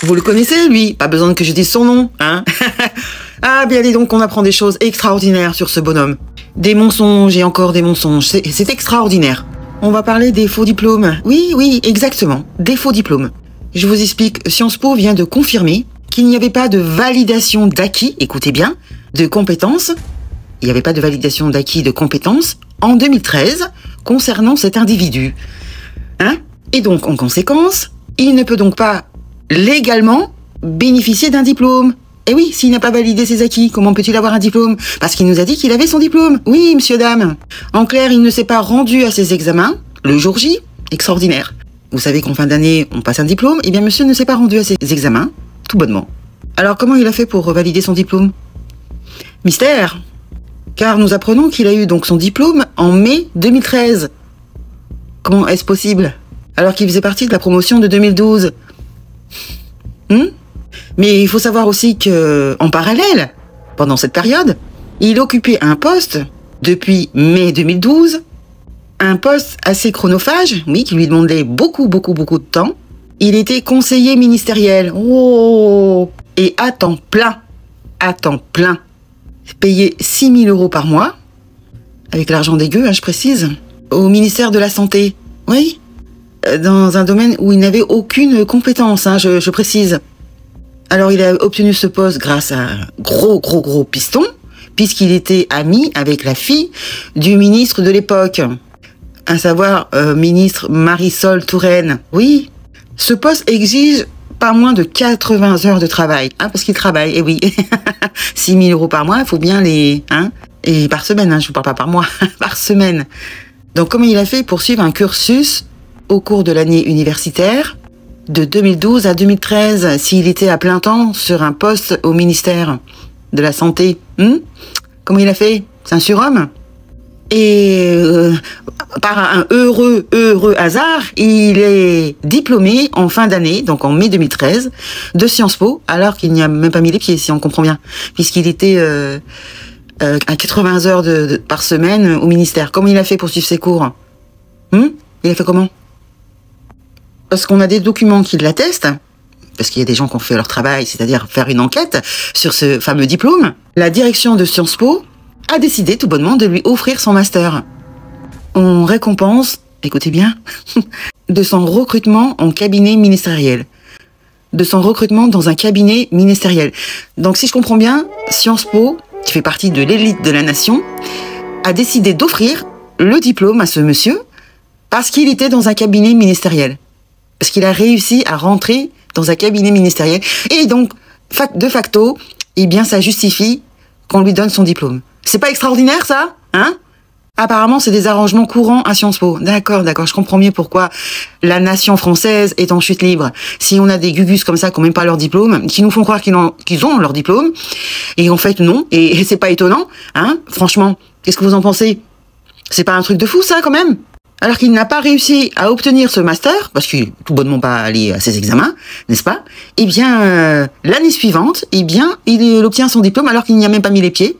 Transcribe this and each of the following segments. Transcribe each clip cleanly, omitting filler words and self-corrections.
Vous le connaissez, lui, pas besoin que je dise son nom, hein. Ah, bien dis donc, on apprend des choses extraordinaires sur ce bonhomme. Des mensonges et encore des mensonges, c'est extraordinaire. On va parler des faux diplômes. Oui, exactement, des faux diplômes. Je vous explique, Sciences Po vient de confirmer qu'il n'y avait pas de validation d'acquis, écoutez bien, de compétences. Il n'y avait pas de validation d'acquis de compétences en 2013 concernant cet individu. Hein? Et donc, en conséquence, il ne peut donc pas légalement bénéficier d'un diplôme. Et oui, s'il n'a pas validé ses acquis, comment peut-il avoir un diplôme? Parce qu'il nous a dit qu'il avait son diplôme. Oui, monsieur, dame. En clair, il ne s'est pas rendu à ses examens le jour J. Extraordinaire. Vous savez qu'en fin d'année, on passe un diplôme. Eh bien, monsieur ne s'est pas rendu à ses examens, tout bonnement. Alors, comment il a fait pour valider son diplôme? Mystère. Car nous apprenons qu'il a eu donc son diplôme en mai 2013. Comment est-ce possible? Alors qu'il faisait partie de la promotion de 2012. Mais il faut savoir aussi que, en parallèle, pendant cette période, il occupait un poste depuis mai 2012, un poste assez chronophage, oui, qui lui demandait beaucoup de temps. Il était conseiller ministériel. Oh! Et à temps plein, payé 6 000 € par mois, avec l'argent des gueux, hein, je précise, au ministère de la Santé. Oui, dans un domaine où il n'avait aucune compétence, hein, je précise. Alors, il a obtenu ce poste grâce à un gros piston, puisqu'il était ami avec la fille du ministre de l'époque, à savoir ministre Marisol Touraine. Oui, ce poste exige pas moins de 80 heures de travail, hein, parce qu'il travaille, et oui, 6 000 € par mois, il faut bien les... Hein, et par semaine, hein, je vous parle pas par mois, par semaine. Donc, comment il a fait pour suivre un cursus au cours de l'année universitaire de 2012 à 2013, s'il était à plein temps sur un poste au ministère de la Santé? Comment il a fait? C'est un surhomme. Et par un heureux hasard, il est diplômé en fin d'année, donc en mai 2013, de Sciences Po, alors qu'il n'y a même pas mis les pieds, si on comprend bien, puisqu'il était à 80 heures par semaine au ministère. Comment il a fait pour suivre ses cours? Il a fait comment? Parce qu'on a des documents qui l'attestent, parce qu'il y a des gens qui ont fait leur travail, c'est-à-dire faire une enquête sur ce fameux diplôme. La direction de Sciences Po a décidé tout bonnement de lui offrir son master. En récompense, écoutez bien, de son recrutement en cabinet ministériel. De son recrutement dans un cabinet ministériel. Donc si je comprends bien, Sciences Po, qui fait partie de l'élite de la nation, a décidé d'offrir le diplôme à ce monsieur parce qu'il était dans un cabinet ministériel. Parce qu'il a réussi à rentrer dans un cabinet ministériel. Et donc, de facto, eh bien, ça justifie qu'on lui donne son diplôme. C'est pas extraordinaire, ça? Hein? Apparemment, c'est des arrangements courants à Sciences Po. D'accord, je comprends mieux pourquoi la nation française est en chute libre. Si on a des gugus comme ça qui n'ont même pas leur diplôme, qui nous font croire qu'ils ont leur diplôme, et en fait, non, et c'est pas étonnant, hein? Franchement, qu'est-ce que vous en pensez? C'est pas un truc de fou, ça, quand même? Alors qu'il n'a pas réussi à obtenir ce master, parce qu'il n'est tout bonnement pas allé à ses examens, n'est-ce pas? Eh bien, l'année suivante, eh bien, il obtient son diplôme alors qu'il n'y a même pas mis les pieds.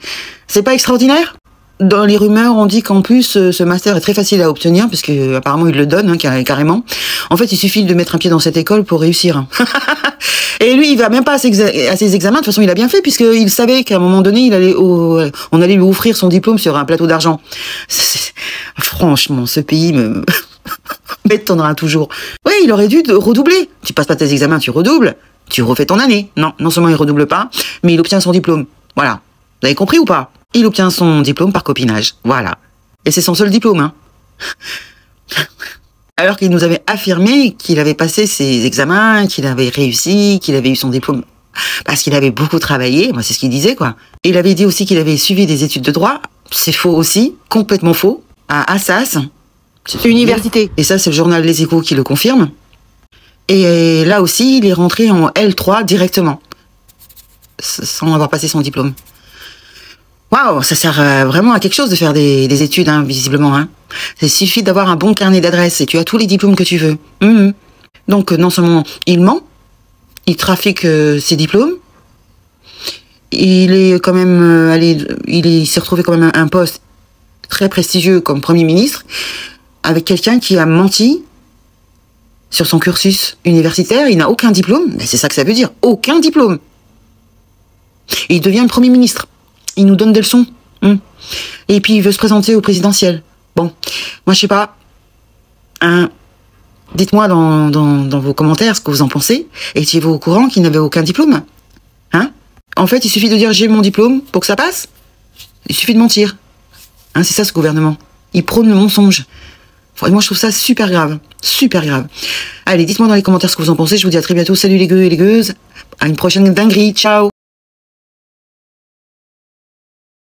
C'est pas extraordinaire? Dans les rumeurs, on dit qu'en plus, ce master est très facile à obtenir, parce que apparemment il le donne, hein, carrément. En fait, il suffit de mettre un pied dans cette école pour réussir. Hein. Et lui, il va même pas à ses examens. De toute façon, il a bien fait, puisqu'il savait qu'à un moment donné, on allait lui offrir son diplôme sur un plateau d'argent. Franchement, ce pays m'étonnera toujours. Oui, il aurait dû redoubler. Tu passes pas tes examens, tu redoubles. Tu refais ton année. Non seulement il redouble pas, mais il obtient son diplôme. Voilà. Vous avez compris ou pas? Il obtient son diplôme par copinage. Voilà. Et c'est son seul diplôme, hein. Alors qu'il nous avait affirmé qu'il avait passé ses examens, qu'il avait réussi, qu'il avait eu son diplôme parce qu'il avait beaucoup travaillé. Moi, c'est ce qu'il disait, quoi. Et il avait dit aussi qu'il avait suivi des études de droit. C'est faux aussi. Complètement faux. À Assas. Université. Et ça, c'est le journal Les Échos qui le confirme. Et là aussi, il est rentré en L3 directement. Sans avoir passé son diplôme. Waouh, ça sert vraiment à quelque chose de faire des études, hein, visiblement. Hein. Il suffit d'avoir un bon carnet d'adresses et tu as tous les diplômes que tu veux. Donc, non seulement il ment, il trafique ses diplômes, il est quand même il s'est retrouvé quand même un poste très prestigieux comme Premier ministre avec quelqu'un qui a menti sur son cursus universitaire, il n'a aucun diplôme. Mais c'est ça que ça veut dire, aucun diplôme. Et il devient le Premier ministre. Il nous donne des leçons. Et puis il veut se présenter au présidentiel. Bon, moi je sais pas. Dites-moi dans vos commentaires ce que vous en pensez. Étiez-vous au courant qu'il n'avait aucun diplôme? En fait, il suffit de dire j'ai mon diplôme pour que ça passe. Il suffit de mentir. C'est ça ce gouvernement. Il prône le mensonge. Moi je trouve ça super grave. Super grave. Allez, dites-moi dans les commentaires ce que vous en pensez. Je vous dis à très bientôt. Salut les gueux et les gueuses. À une prochaine dinguerie. Ciao.